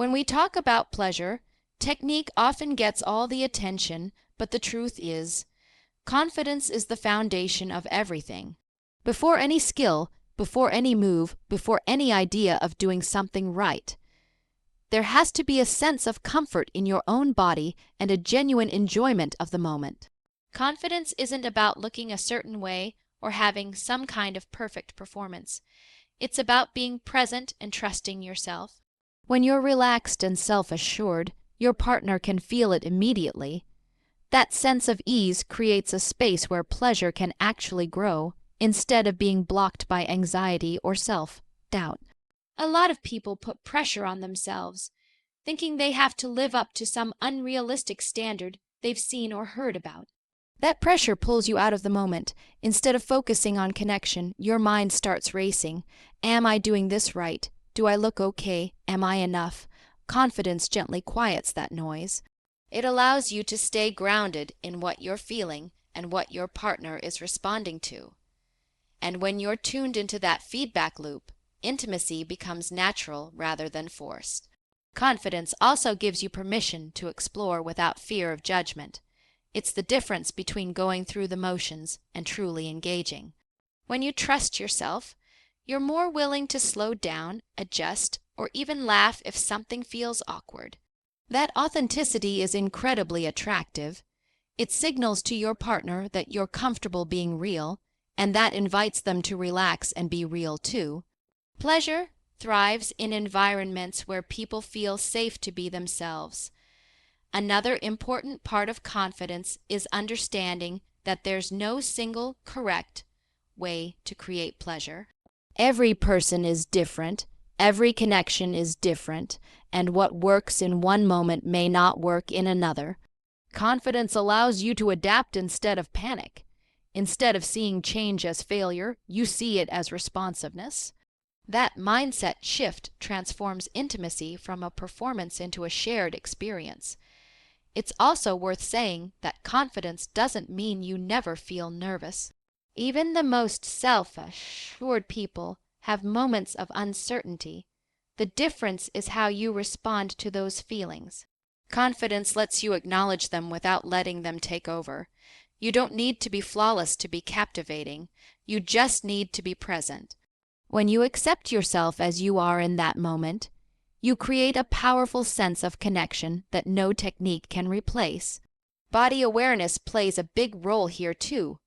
When we talk about pleasure, technique often gets all the attention, but the truth is, confidence is the foundation of everything. Before any skill, before any move, before any idea of doing something right, there has to be a sense of comfort in your own body and a genuine enjoyment of the moment. Confidence isn't about looking a certain way or having some kind of perfect performance. It's about being present and trusting yourself. When you're relaxed and self-assured, your partner can feel it immediately. That sense of ease creates a space where pleasure can actually grow, instead of being blocked by anxiety or self-doubt. A lot of people put pressure on themselves, thinking they have to live up to some unrealistic standard they've seen or heard about. That pressure pulls you out of the moment. Instead of focusing on connection, your mind starts racing. Am I doing this right? Do I look okay? Am I enough? Confidence gently quiets that noise. It allows you to stay grounded in what you're feeling and what your partner is responding to. And when you're tuned into that feedback loop, intimacy becomes natural rather than forced. Confidence also gives you permission to explore without fear of judgment. It's the difference between going through the motions and truly engaging. When you trust yourself, you're more willing to slow down, adjust, or even laugh if something feels awkward. That authenticity is incredibly attractive. It signals to your partner that you're comfortable being real, and that invites them to relax and be real too. Pleasure thrives in environments where people feel safe to be themselves. Another important part of confidence is understanding that there's no single correct way to create pleasure. Every person is different, every connection is different, and what works in one moment may not work in another. Confidence allows you to adapt instead of panic. Instead of seeing change as failure, you see it as responsiveness. That mindset shift transforms intimacy from a performance into a shared experience. It's also worth saying that confidence doesn't mean you never feel nervous. Even the most self-assured people have moments of uncertainty. The difference is how you respond to those feelings. Confidence lets you acknowledge them without letting them take over. You don't need to be flawless to be captivating. You just need to be present. When you accept yourself as you are in that moment, you create a powerful sense of connection that no technique can replace. Body awareness plays a big role here too.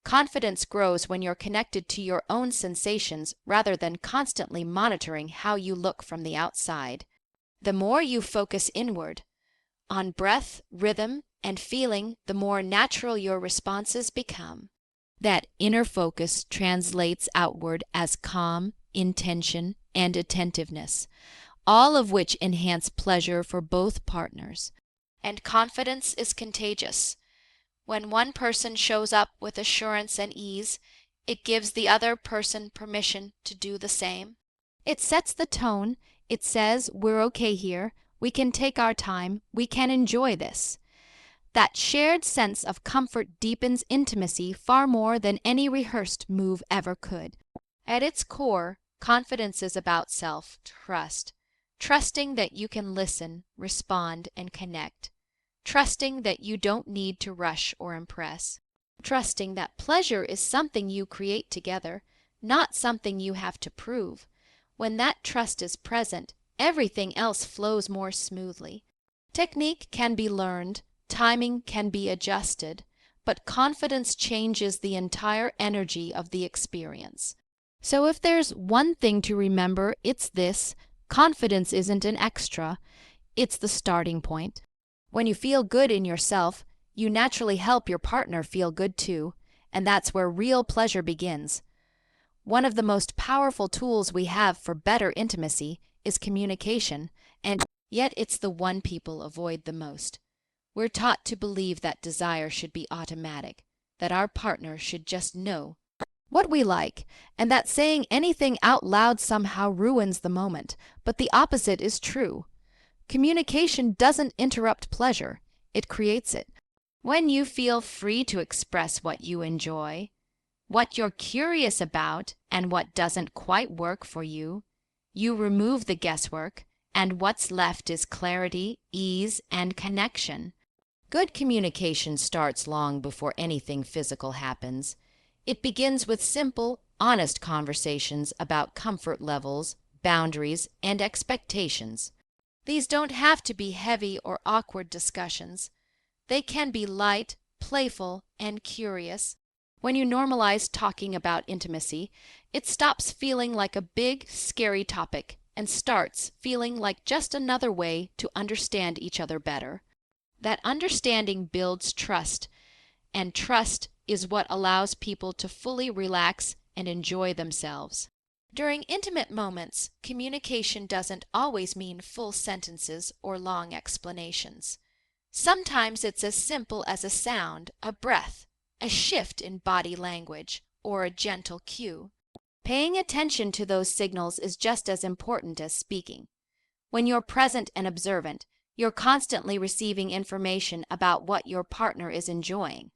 Confidence grows when you're connected to your own sensations rather than constantly monitoring how you look from the outside. The more you focus inward, on breath, rhythm, and feeling, the more natural your responses become. That inner focus translates outward as calm, intention, and attentiveness, all of which enhance pleasure for both partners. And confidence is contagious. When one person shows up with assurance and ease, it gives the other person permission to do the same. It sets the tone. It says, we're okay here. We can take our time. We can enjoy this. That shared sense of comfort deepens intimacy far more than any rehearsed move ever could. At its core, confidence is about self-trust. Trusting that you can listen, respond, and connect. Trusting that you don't need to rush or impress. Trusting that pleasure is something you create together, not something you have to prove. When that trust is present, everything else flows more smoothly. Technique can be learned, timing can be adjusted, but confidence changes the entire energy of the experience. So if there's one thing to remember, it's this: confidence isn't an extra, it's the starting point. When you feel good in yourself, you naturally help your partner feel good too, and that's where real pleasure begins. One of the most powerful tools we have for better intimacy is communication, and yet it's the one people avoid the most. We're taught to believe that desire should be automatic, that our partner should just know what we like, and that saying anything out loud somehow ruins the moment, but the opposite is true. Communication doesn't interrupt pleasure, it creates it. When you feel free to express what you enjoy, what you're curious about, and what doesn't quite work for you, you remove the guesswork, and what's left is clarity, ease, and connection. Good communication starts long before anything physical happens. It begins with simple, honest conversations about comfort levels, boundaries, and expectations. These don't have to be heavy or awkward discussions. They can be light, playful, and curious. When you normalize talking about intimacy, it stops feeling like a big, scary topic and starts feeling like just another way to understand each other better. That understanding builds trust, and trust is what allows people to fully relax and enjoy themselves. During intimate moments, communication doesn't always mean full sentences or long explanations. Sometimes it's as simple as a sound, a breath, a shift in body language, or a gentle cue. Paying attention to those signals is just as important as speaking. When you're present and observant, you're constantly receiving information about what your partner is enjoying.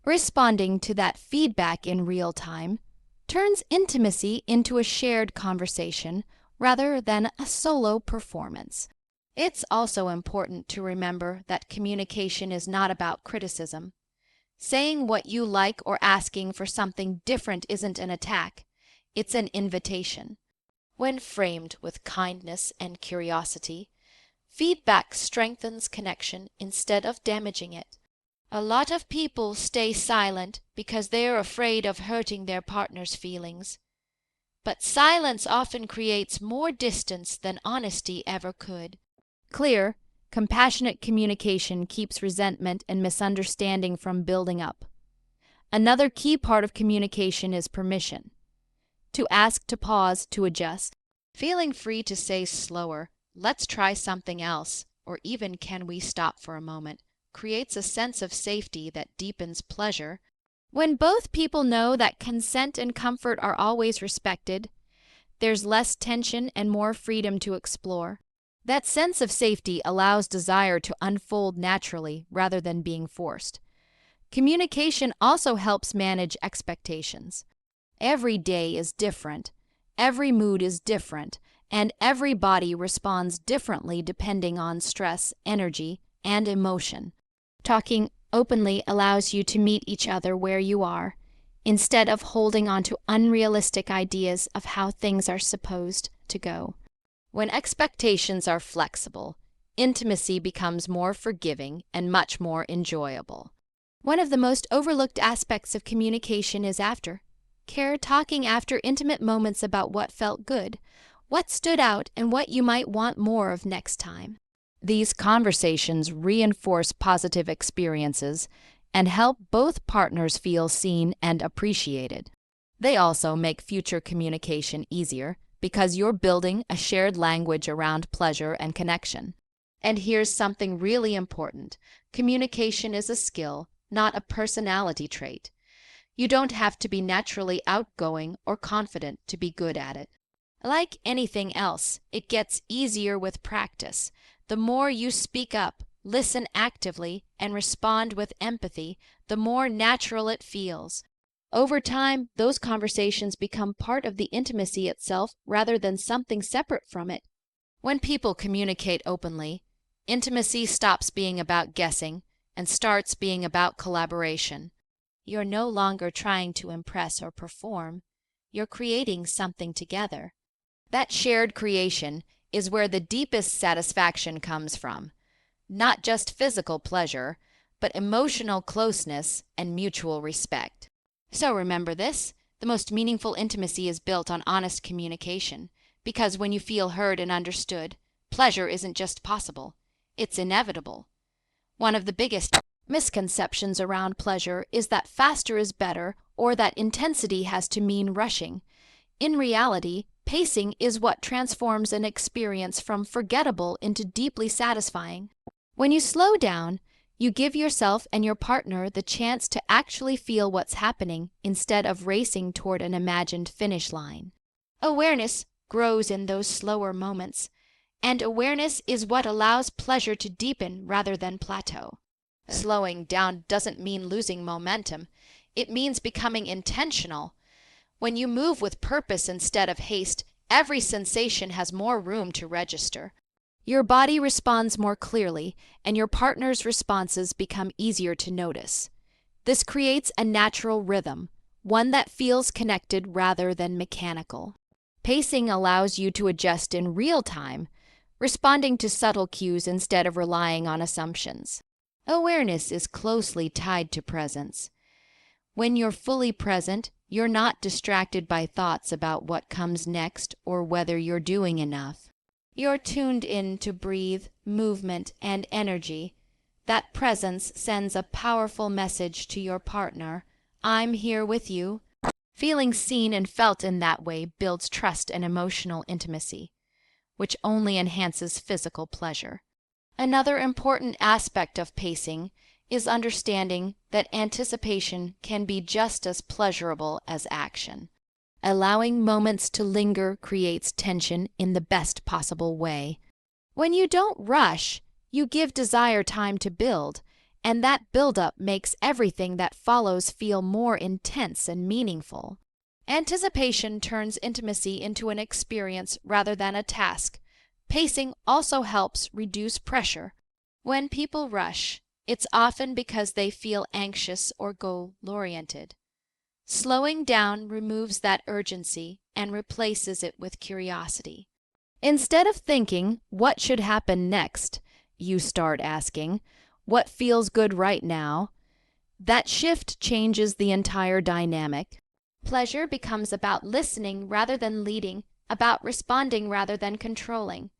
Responding to that feedback in real time turns intimacy into a shared conversation rather than a solo performance. It's also important to remember that communication is not about criticism. Saying what you like or asking for something different isn't an attack, it's an invitation. When framed with kindness and curiosity, feedback strengthens connection instead of damaging it. A lot of people stay silent because they're afraid of hurting their partner's feelings. But silence often creates more distance than honesty ever could. Clear, compassionate communication keeps resentment and misunderstanding from building up. Another key part of communication is permission. To ask to pause, to adjust. Feeling free to say slower, let's try something else, or even can we stop for a moment, creates a sense of safety that deepens pleasure. When both people know that consent and comfort are always respected, there's less tension and more freedom to explore. That sense of safety allows desire to unfold naturally rather than being forced. Communication also helps manage expectations. Every day is different, every mood is different, and every body responds differently depending on stress, energy, and emotion. Talking openly allows you to meet each other where you are, instead of holding on to unrealistic ideas of how things are supposed to go. When expectations are flexible, intimacy becomes more forgiving and much more enjoyable. One of the most overlooked aspects of communication is aftercare, talking after intimate moments about what felt good, what stood out, and what you might want more of next time. These conversations reinforce positive experiences and help both partners feel seen and appreciated. They also make future communication easier because you're building a shared language around pleasure and connection. And here's something really important. Communication is a skill, not a personality trait. You don't have to be naturally outgoing or confident to be good at it. Like anything else, it gets easier with practice. The more you speak up, listen actively, and respond with empathy, the more natural it feels. Over time, those conversations become part of the intimacy itself rather than something separate from it. When people communicate openly, intimacy stops being about guessing and starts being about collaboration. You're no longer trying to impress or perform. You're creating something together. That shared creation is where the deepest satisfaction comes from. Not just physical pleasure, but emotional closeness and mutual respect. So remember this, the most meaningful intimacy is built on honest communication, because when you feel heard and understood, pleasure isn't just possible, it's inevitable. One of the biggest misconceptions around pleasure is that faster is better or that intensity has to mean rushing. In reality, pacing is what transforms an experience from forgettable into deeply satisfying. When you slow down, you give yourself and your partner the chance to actually feel what's happening instead of racing toward an imagined finish line. Awareness grows in those slower moments, and awareness is what allows pleasure to deepen rather than plateau. Slowing down doesn't mean losing momentum. It means becoming intentional. When you move with purpose instead of haste, every sensation has more room to register. Your body responds more clearly, and your partner's responses become easier to notice. This creates a natural rhythm, one that feels connected rather than mechanical. Pacing allows you to adjust in real time, responding to subtle cues instead of relying on assumptions. Awareness is closely tied to presence. When you're fully present, you're not distracted by thoughts about what comes next or whether you're doing enough. You're tuned in to breathe, movement, and energy. That presence sends a powerful message to your partner. I'm here with you. Feeling seen and felt in that way builds trust and emotional intimacy, which only enhances physical pleasure. Another important aspect of pacing is understanding that anticipation can be just as pleasurable as action. Allowing moments to linger creates tension in the best possible way. When you don't rush, you give desire time to build, and that buildup makes everything that follows feel more intense and meaningful. Anticipation turns intimacy into an experience rather than a task. Pacing also helps reduce pressure. When people rush, it's often because they feel anxious or goal-oriented. Slowing down removes that urgency and replaces it with curiosity. Instead of thinking, what should happen next, you start asking, what feels good right now? That shift changes the entire dynamic. Pleasure becomes about listening rather than leading, about responding rather than controlling.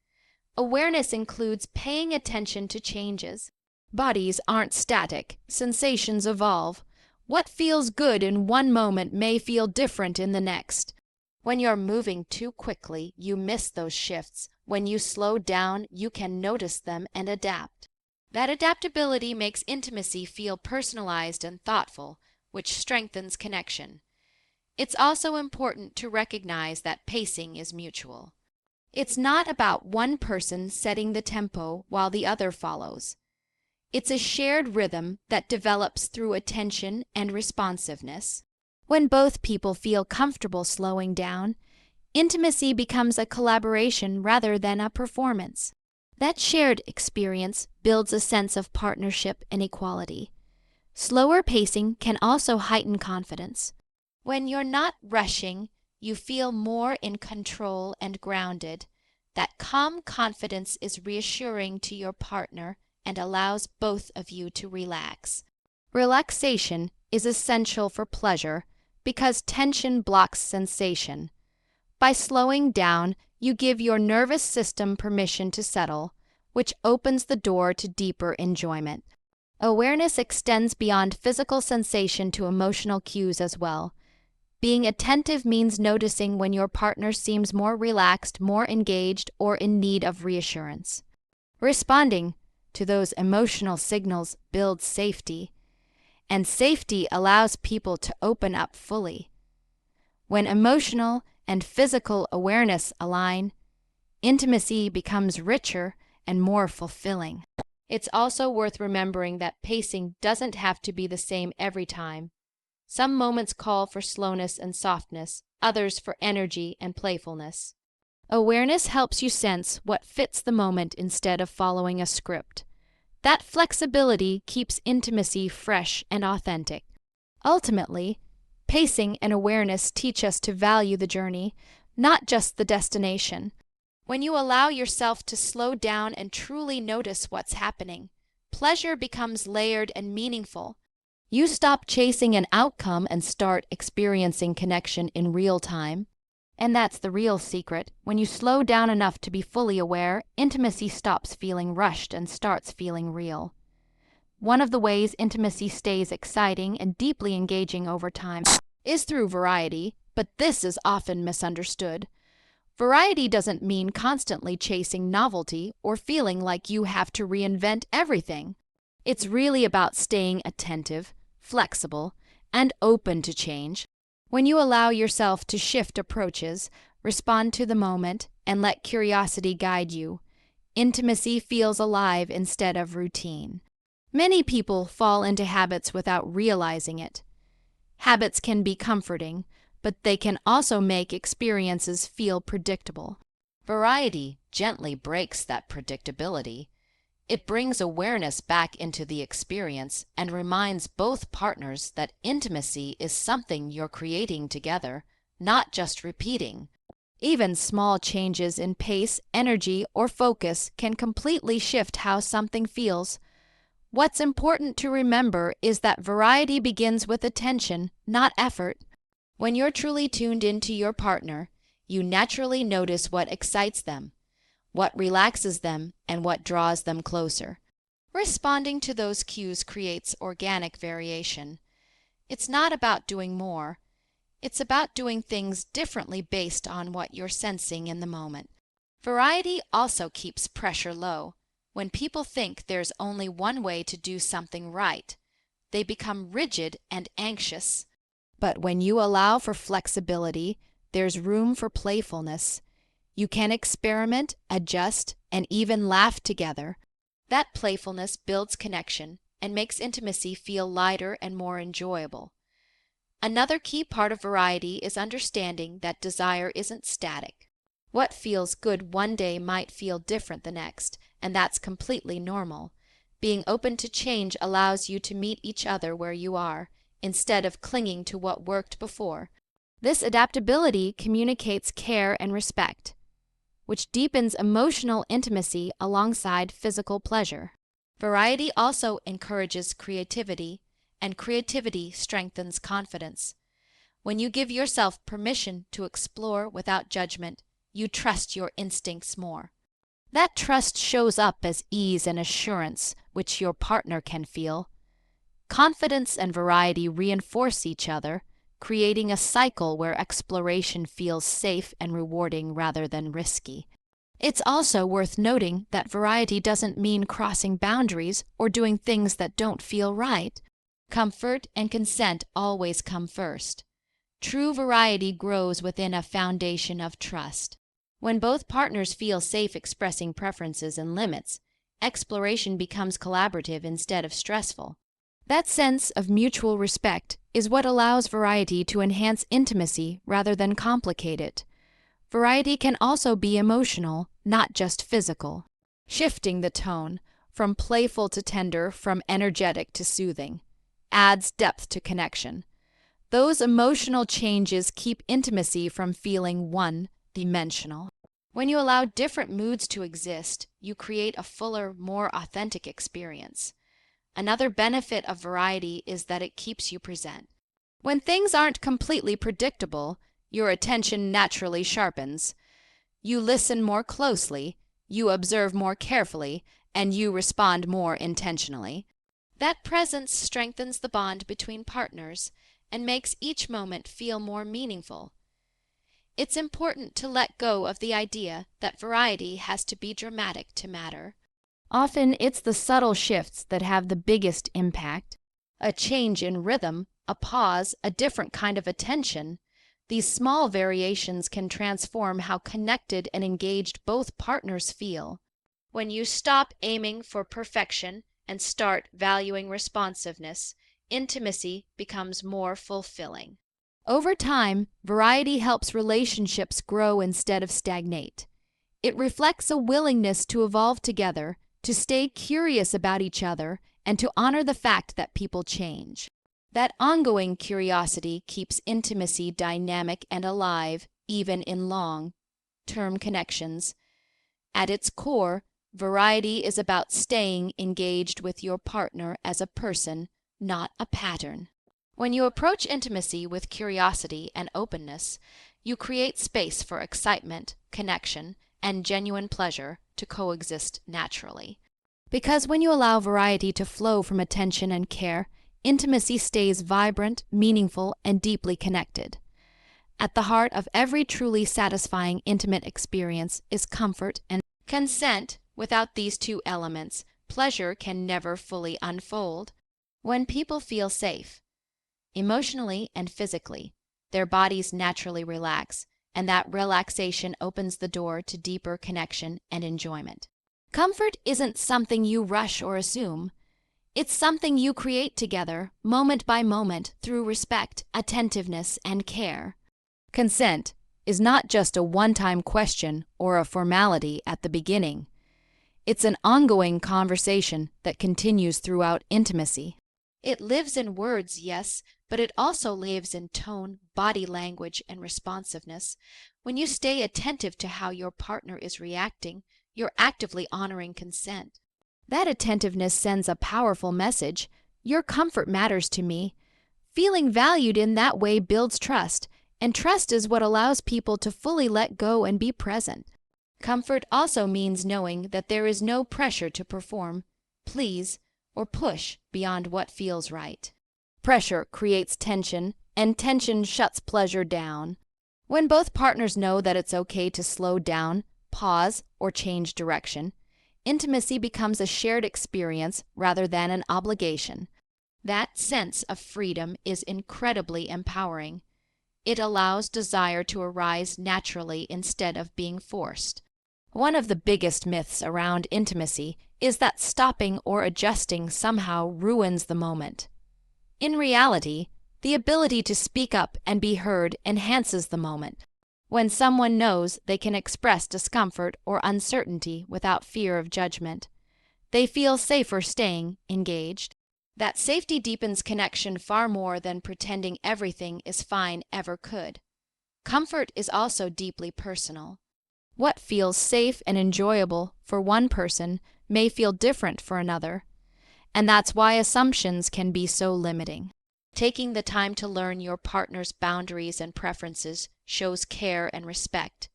Awareness includes paying attention to changes. Bodies aren't static, sensations evolve. What feels good in one moment may feel different in the next. When you're moving too quickly, you miss those shifts. When you slow down, you can notice them and adapt. That adaptability makes intimacy feel personalized and thoughtful, which strengthens connection. It's also important to recognize that pacing is mutual. It's not about one person setting the tempo while the other follows. It's a shared rhythm that develops through attention and responsiveness. When both people feel comfortable slowing down, intimacy becomes a collaboration rather than a performance. That shared experience builds a sense of partnership and equality. Slower pacing can also heighten confidence. When you're not rushing, you feel more in control and grounded. That calm confidence is reassuring to your partner and allows both of you to relax. Relaxation is essential for pleasure because tension blocks sensation. By slowing down, you give your nervous system permission to settle, which opens the door to deeper enjoyment. Awareness extends beyond physical sensation to emotional cues as well. Being attentive means noticing when your partner seems more relaxed, more engaged, or in need of reassurance. Responding to those emotional signals builds safety, and safety allows people to open up fully. When emotional and physical awareness align, intimacy becomes richer and more fulfilling. It's also worth remembering that pacing doesn't have to be the same every time. Some moments call for slowness and softness, others for energy and playfulness. Awareness helps you sense what fits the moment instead of following a script. That flexibility keeps intimacy fresh and authentic. Ultimately, pacing and awareness teach us to value the journey, not just the destination. When you allow yourself to slow down and truly notice what's happening, pleasure becomes layered and meaningful. You stop chasing an outcome and start experiencing connection in real time. And that's the real secret. When you slow down enough to be fully aware, intimacy stops feeling rushed and starts feeling real. One of the ways intimacy stays exciting and deeply engaging over time is through variety, but this is often misunderstood. Variety doesn't mean constantly chasing novelty or feeling like you have to reinvent everything. It's really about staying attentive, flexible, and open to change. When you allow yourself to shift approaches, respond to the moment, and let curiosity guide you, intimacy feels alive instead of routine. Many people fall into habits without realizing it. Habits can be comforting, but they can also make experiences feel predictable. Variety gently breaks that predictability. It brings awareness back into the experience and reminds both partners that intimacy is something you're creating together, not just repeating. Even small changes in pace, energy, or focus can completely shift how something feels. What's important to remember is that variety begins with attention, not effort. When you're truly tuned into your partner, you naturally notice what excites them, what relaxes them, and what draws them closer. Responding to those cues creates organic variation. It's not about doing more. It's about doing things differently based on what you're sensing in the moment. Variety also keeps pressure low. When people think there's only one way to do something right, they become rigid and anxious. But when you allow for flexibility, there's room for playfulness. You can experiment, adjust, and even laugh together. That playfulness builds connection and makes intimacy feel lighter and more enjoyable. Another key part of variety is understanding that desire isn't static. What feels good one day might feel different the next, and that's completely normal. Being open to change allows you to meet each other where you are, instead of clinging to what worked before. This adaptability communicates care and respect, which deepens emotional intimacy alongside physical pleasure. Variety also encourages creativity, and creativity strengthens confidence. When you give yourself permission to explore without judgment, you trust your instincts more. That trust shows up as ease and assurance, which your partner can feel. Confidence and variety reinforce each other, creating a cycle where exploration feels safe and rewarding rather than risky. It's also worth noting that variety doesn't mean crossing boundaries or doing things that don't feel right. Comfort and consent always come first. True variety grows within a foundation of trust. When both partners feel safe expressing preferences and limits, exploration becomes collaborative instead of stressful. That sense of mutual respect is what allows variety to enhance intimacy rather than complicate it. Variety can also be emotional, not just physical. Shifting the tone, from playful to tender, from energetic to soothing, adds depth to connection. Those emotional changes keep intimacy from feeling one-dimensional. When you allow different moods to exist, you create a fuller, more authentic experience. Another benefit of variety is that it keeps you present. When things aren't completely predictable, your attention naturally sharpens. You listen more closely, you observe more carefully, and you respond more intentionally. That presence strengthens the bond between partners and makes each moment feel more meaningful. It's important to let go of the idea that variety has to be dramatic to matter. Often it's the subtle shifts that have the biggest impact. A change in rhythm, a pause, a different kind of attention. These small variations can transform how connected and engaged both partners feel. When you stop aiming for perfection and start valuing responsiveness, intimacy becomes more fulfilling. Over time, variety helps relationships grow instead of stagnate. It reflects a willingness to evolve together, to stay curious about each other, and to honor the fact that people change. That ongoing curiosity keeps intimacy dynamic and alive, even in long-term connections. At its core, variety is about staying engaged with your partner as a person, not a pattern. When you approach intimacy with curiosity and openness, you create space for excitement, connection, and genuine pleasure to coexist naturally. Because when you allow variety to flow from attention and care, intimacy stays vibrant, meaningful, and deeply connected. At the heart of every truly satisfying intimate experience is comfort and consent. Without these two elements, pleasure can never fully unfold. When people feel safe, emotionally and physically, their bodies naturally relax, and that relaxation opens the door to deeper connection and enjoyment. Comfort isn't something you rush or assume. It's something you create together, moment by moment, through respect, attentiveness, and care. Consent is not just a one-time question or a formality at the beginning. It's an ongoing conversation that continues throughout intimacy. It lives in words, yes, but it also lives in tone, body language, and responsiveness. When you stay attentive to how your partner is reacting, you're actively honoring consent. That attentiveness sends a powerful message. Your comfort matters to me. Feeling valued in that way builds trust, and trust is what allows people to fully let go and be present. Comfort also means knowing that there is no pressure to perform, please, or push beyond what feels right. Pressure creates tension, and tension shuts pleasure down. When both partners know that it's okay to slow down, pause, or change direction, intimacy becomes a shared experience rather than an obligation. That sense of freedom is incredibly empowering. It allows desire to arise naturally instead of being forced. One of the biggest myths around intimacy is that stopping or adjusting somehow ruins the moment. In reality, the ability to speak up and be heard enhances the moment. When someone knows they can express discomfort or uncertainty without fear of judgment, they feel safer staying engaged. That safety deepens connection far more than pretending everything is fine ever could. Comfort is also deeply personal. What feels safe and enjoyable for one person may feel different for another, and that's why assumptions can be so limiting. Taking the time to learn your partner's boundaries and preferences shows care and respect.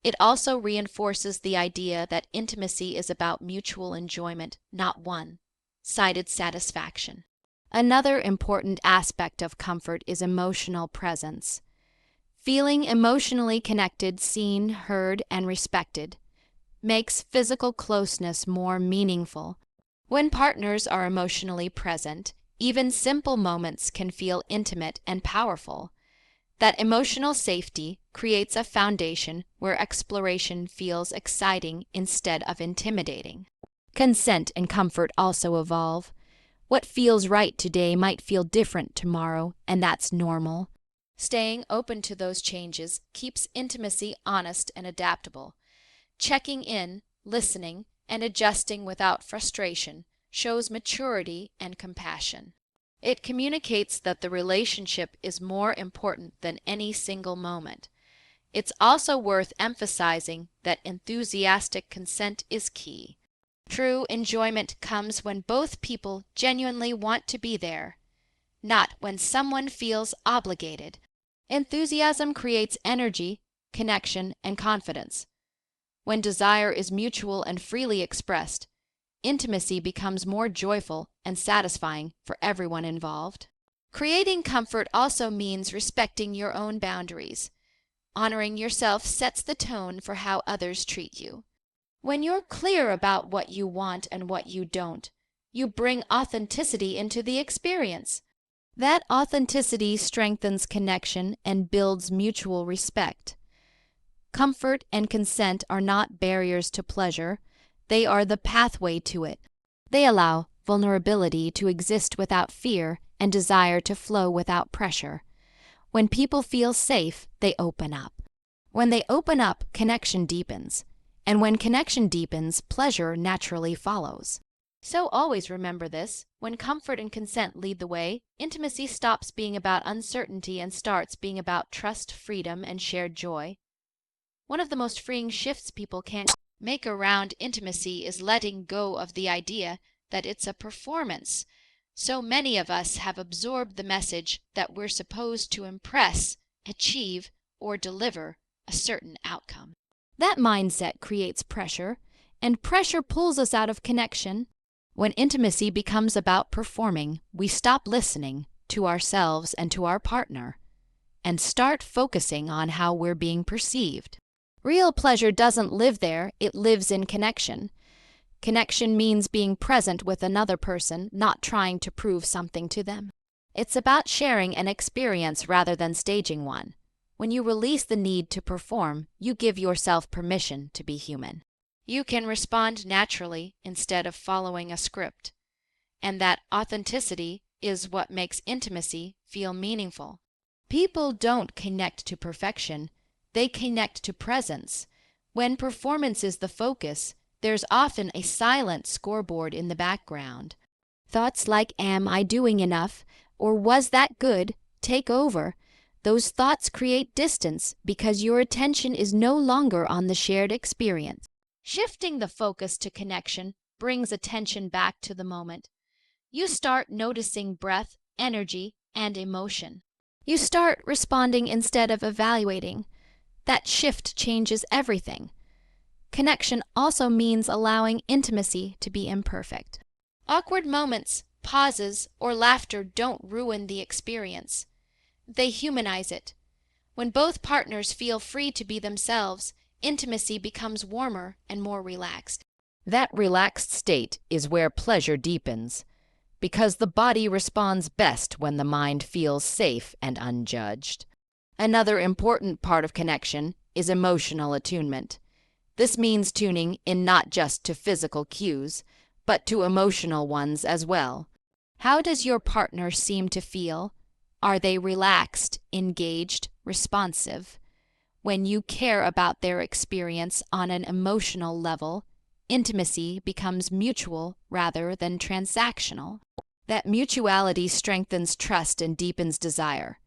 It also reinforces the idea that intimacy is about mutual enjoyment, not one-sided satisfaction. Another important aspect of comfort is emotional presence. Feeling emotionally connected, seen, heard, and respected makes physical closeness more meaningful. When partners are emotionally present, even simple moments can feel intimate and powerful. That emotional safety creates a foundation where exploration feels exciting instead of intimidating. Consent and comfort also evolve. What feels right today might feel different tomorrow, and that's normal. Staying open to those changes keeps intimacy honest and adaptable. Checking in, listening, and adjusting without frustration shows maturity and compassion. It communicates that the relationship is more important than any single moment. It's also worth emphasizing that enthusiastic consent is key. True enjoyment comes when both people genuinely want to be there, not when someone feels obligated. Enthusiasm creates energy, connection, and confidence. When desire is mutual and freely expressed, intimacy becomes more joyful and satisfying for everyone involved. Creating comfort also means respecting your own boundaries. Honoring yourself sets the tone for how others treat you. When you're clear about what you want and what you don't, you bring authenticity into the experience. That authenticity strengthens connection and builds mutual respect. Comfort and consent are not barriers to pleasure. They are the pathway to it. They allow vulnerability to exist without fear and desire to flow without pressure. When people feel safe, they open up. When they open up, connection deepens. And when connection deepens, pleasure naturally follows. So always remember this: when comfort and consent lead the way, intimacy stops being about uncertainty and starts being about trust, freedom, and shared joy. One of the most freeing shifts people can make around intimacy is letting go of the idea that it's a performance. So many of us have absorbed the message that we're supposed to impress, achieve, or deliver a certain outcome. That mindset creates pressure, and pressure pulls us out of connection. When intimacy becomes about performing, we stop listening to ourselves and to our partner, and start focusing on how we're being perceived. Real pleasure doesn't live there, it lives in connection. Connection means being present with another person, not trying to prove something to them. It's about sharing an experience rather than staging one. When you release the need to perform, you give yourself permission to be human. You can respond naturally instead of following a script. And that authenticity is what makes intimacy feel meaningful. People don't connect to perfection, They connect to presence. When performance is the focus, there's often a silent scoreboard in the background. Thoughts like, "Am I doing enough?" or "Was that good?" take over. Those thoughts create distance because your attention is no longer on the shared experience. Shifting the focus to connection brings attention back to the moment. You start noticing breath, energy, and emotion. You start responding instead of evaluating. That shift changes everything. Connection also means allowing intimacy to be imperfect. Awkward moments, pauses, or laughter don't ruin the experience. They humanize it. When both partners feel free to be themselves, intimacy becomes warmer and more relaxed. That relaxed state is where pleasure deepens, because the body responds best when the mind feels safe and unjudged. Another important part of connection is emotional attunement. This means tuning in not just to physical cues, but to emotional ones as well. How does your partner seem to feel? Are they relaxed, engaged, responsive? When you care about their experience on an emotional level, intimacy becomes mutual rather than transactional. That mutuality strengthens trust and deepens desire.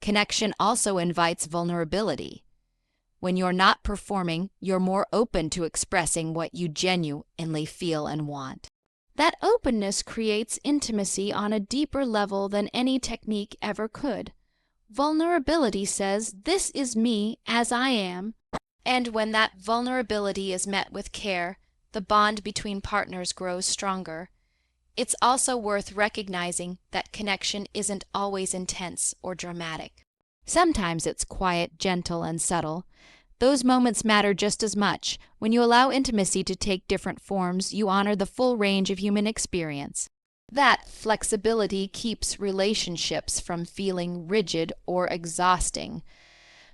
Connection also invites vulnerability. When you're not performing, you're more open to expressing what you genuinely feel and want. That openness creates intimacy on a deeper level than any technique ever could. Vulnerability says, "This is me as I am." And when that vulnerability is met with care, the bond between partners grows stronger. It's also worth recognizing that connection isn't always intense or dramatic. Sometimes it's quiet, gentle, and subtle. Those moments matter just as much. When you allow intimacy to take different forms, you honor the full range of human experience. That flexibility keeps relationships from feeling rigid or exhausting.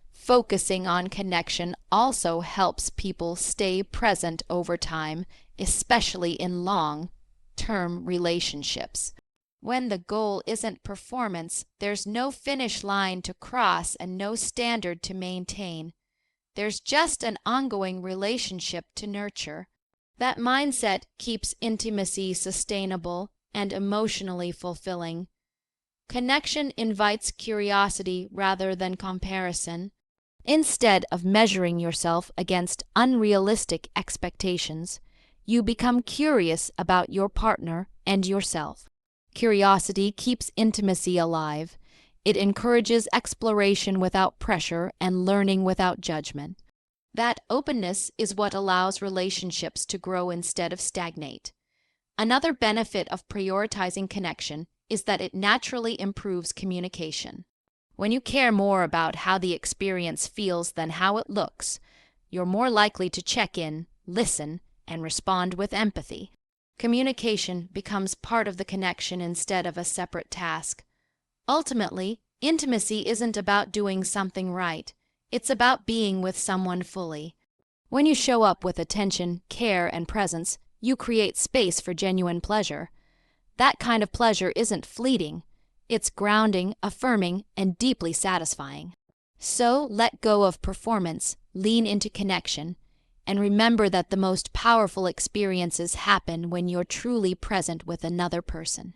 Focusing on connection also helps people stay present over time, especially in long-term relationships. When the goal isn't performance, there's no finish line to cross and no standard to maintain. There's just an ongoing relationship to nurture. That mindset keeps intimacy sustainable and emotionally fulfilling. Connection invites curiosity rather than comparison. Instead of measuring yourself against unrealistic expectations, you become curious about your partner and yourself. Curiosity keeps intimacy alive. It encourages exploration without pressure and learning without judgment. That openness is what allows relationships to grow instead of stagnate. Another benefit of prioritizing connection is that it naturally improves communication. When you care more about how the experience feels than how it looks, you're more likely to check in, listen, and respond with empathy. Communication becomes part of the connection instead of a separate task. Ultimately, intimacy isn't about doing something right. It's about being with someone fully. When you show up with attention, care, and presence, you create space for genuine pleasure. That kind of pleasure isn't fleeting. It's grounding, affirming, and deeply satisfying. So let go of performance, lean into connection, and remember that the most powerful experiences happen when you're truly present with another person.